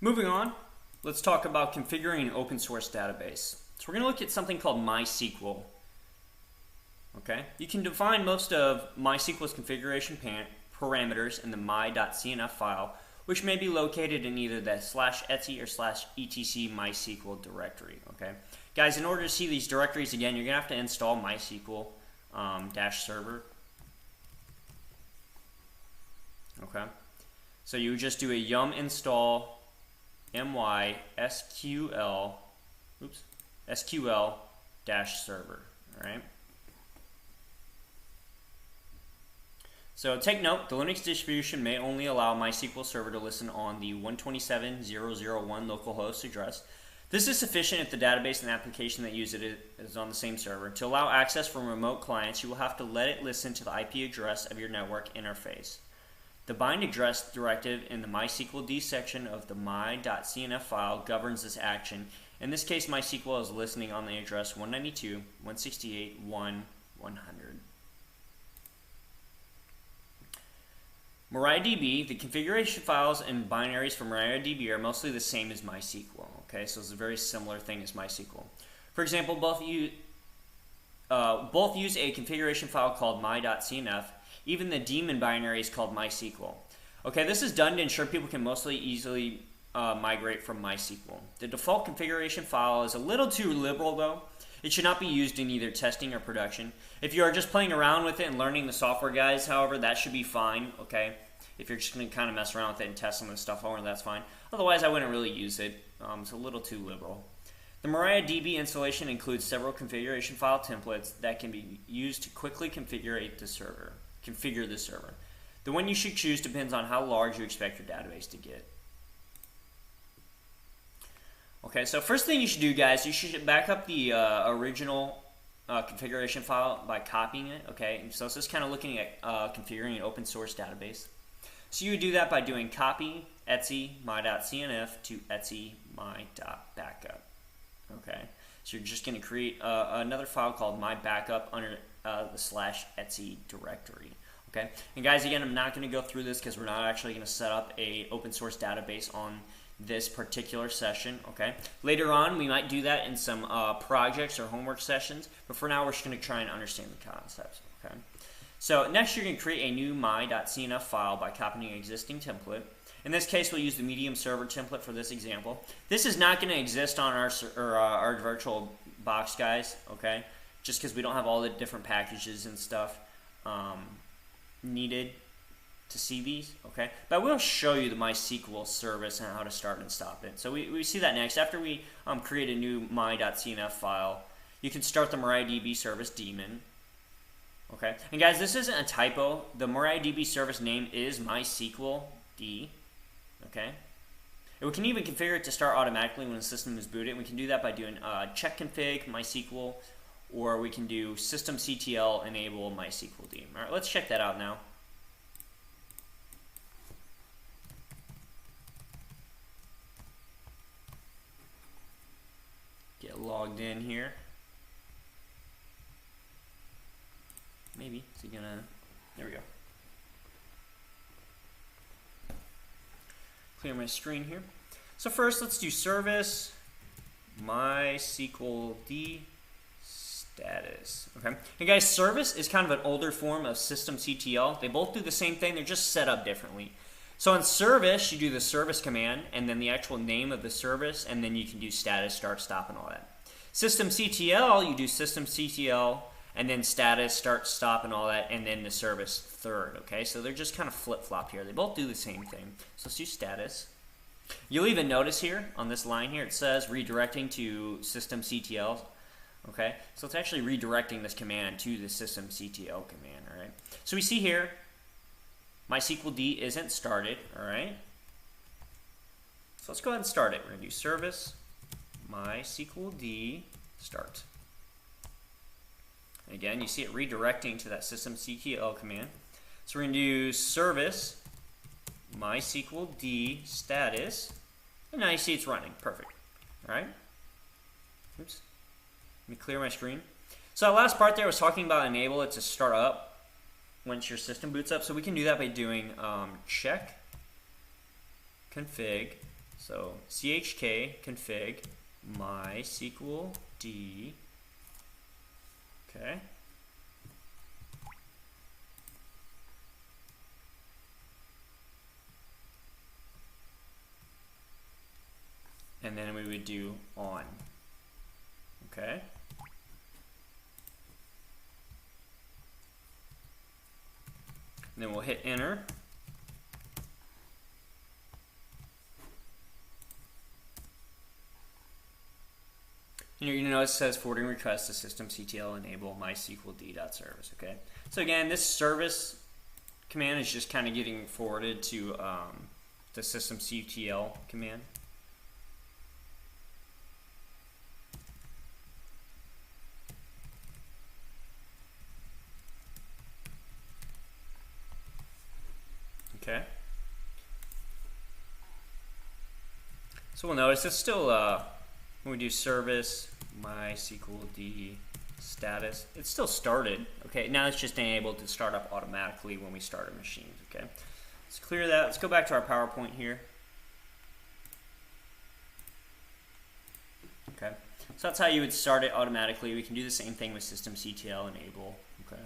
Moving on, let's talk about configuring an open source database. So we're going to look at something called MySQL. Okay, you can define most of MySQL's configuration parameters in the my.cnf file, which may be located in either the /etc or /etc MySQL directory. Okay, guys, in order to see these directories again, you're going to have to install MySQL -server. Okay, so you would just do a yum install MySQL SQL-server. All right. So take note, the Linux distribution may only allow MySQL Server to listen on the 127.0.0.1 localhost address. This is sufficient if the database and application that use it is on the same server. To allow access from remote clients, you will have to let it listen to the IP address of your network interface. The bind address directive in the MySQLd section of the my.cnf file governs this action. In this case, MySQL is listening on the address 192.168.1.100. MariaDB, the configuration files and binaries for MariaDB are mostly the same as MySQL. Okay, so it's a very similar thing as MySQL. For example, both use a configuration file called my.cnf. Even the daemon binary is called MySQL. Okay, this is done to ensure people can mostly easily migrate from MySQL. The default configuration file is a little too liberal though. It should not be used in either testing or production. If you are just playing around with it and learning the software, guys, however, that should be fine, okay? If you're just going to kind of mess around with it and test some of the stuff over, that's fine. Otherwise, I wouldn't really use it. It's a little too liberal. The MariaDB installation includes several configuration file templates that can be used to quickly configure the server. The one you should choose depends on how large you expect your database to get. Okay, so first thing you should do, guys, you should back up the original configuration file by copying it. Okay, so it's just kind of looking at configuring an open source database. So you would do that by doing copy etc my.cnf to etc my.backup. Okay, so you're just going to create another file called my.backup under the /etc directory. Okay, and guys, again, I'm not going to go through this because we're not actually going to set up a open source database on this particular session. Okay, later on we might do that in some projects or homework sessions, but for now we're just going to try and understand the concepts. Okay, so next you're going to create a new my.cnf file by copying an existing template. In this case, we'll use the medium server template for this example. This is not going to exist on our virtual box, guys, okay, just because we don't have all the different packages and stuff needed to see these, okay? But I will show you the MySQL service and how to start and stop it. So we see that next. After we create a new my.cnf file, you can start the MariaDB service daemon, okay? And guys, this isn't a typo. The MariaDB service name is MySQLd, okay? And we can even configure it to start automatically when the system is booted. We can do that by doing check config MySQL, or we can do systemctl enable MySQLd. All right, let's check that out now. Get logged in here. Maybe. Is he gonna? There we go. Clear my screen here. So first, let's do service MySQLd status. Okay. And guys, service is kind of an older form of systemctl. They both do the same thing. They're just set up differently. So on service, you do the service command and then the actual name of the service, and then you can do status, start, stop, and all that. Systemctl, you do systemctl and then status, start, stop, and all that, and then the service third. Okay, so they're just kind of flip-flop here. They both do the same thing. So let's do status. You'll even notice here on this line here, it says redirecting to systemctl. Okay, so it's actually redirecting this command to the systemctl command. All right, so we see here MySQLd isn't started. All right, so let's go ahead and start it. We're going to do service MySQLd start. And again, you see it redirecting to that systemctl command. So we're going to do service MySQLd status, and now you see it's running. Perfect. All right. Oops. Let me clear my screen. So that last part there was talking about enable it to start up once your system boots up. So we can do that by doing check config So chk config MySQL d. Okay. And then we would do on. Okay. And then we'll hit enter. And you're going to notice it says forwarding request to systemctl enable MySQL d.service. Okay. So again, this service command is just kind of getting forwarded to the systemctl command. Okay. So we'll notice it's still when we do service MySQL d status, it's still started. Okay, now it's just enabled to start up automatically when we start our machines. Okay, let's clear that. Let's go back to our PowerPoint here. Okay, so that's how you would start it automatically. We can do the same thing with systemctl enable. Okay.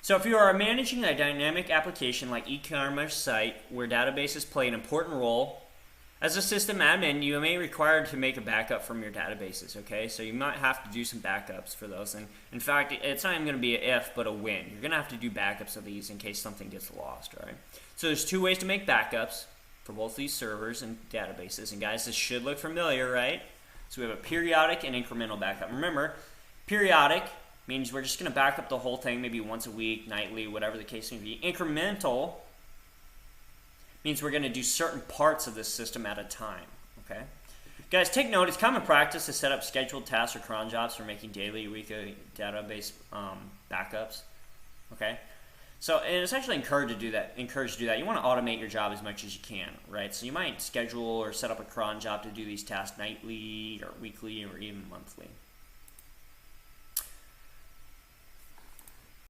So if you are managing a dynamic application like e-commerce site where databases play an important role, as a system admin, you may be required to make a backup from your databases, okay? So you might have to do some backups for those. And in fact, it's not even going to be an if, but a when. You're going to have to do backups of these in case something gets lost, all right? So there's two ways to make backups for both these servers and databases. And guys, this should look familiar, right? So we have a periodic and incremental backup. Remember, periodic means we're just going to back up the whole thing maybe once a week, nightly, whatever the case may be. Incremental means we're going to do certain parts of this system at a time, okay? Guys, take note, it's common practice to set up scheduled tasks or cron jobs for making daily, weekly database backups, okay? So, and it's actually encouraged to do that. You want to automate your job as much as you can, right? So you might schedule or set up a cron job to do these tasks nightly or weekly or even monthly.